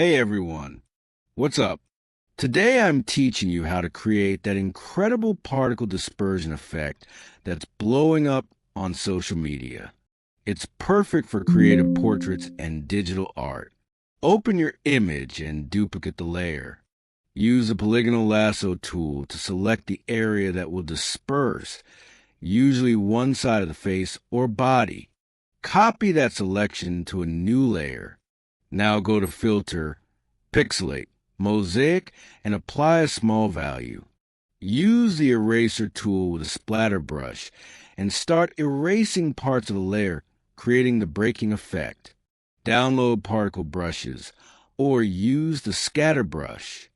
Hey everyone, what's up? Today I'm teaching you how to create that incredible particle dispersion effect that's blowing up on social media. It's perfect for creative portraits and digital art. Open your image and duplicate the layer. Use the polygonal lasso tool to select the area that will disperse, usually one side of the face or body. Copy that selection to a new layer. Now go to Filter, Pixelate, Mosaic, and apply a small value. Use the eraser tool with a splatter brush and start erasing parts of the layer, creating the breaking effect. Download particle brushes or use the scatter brush.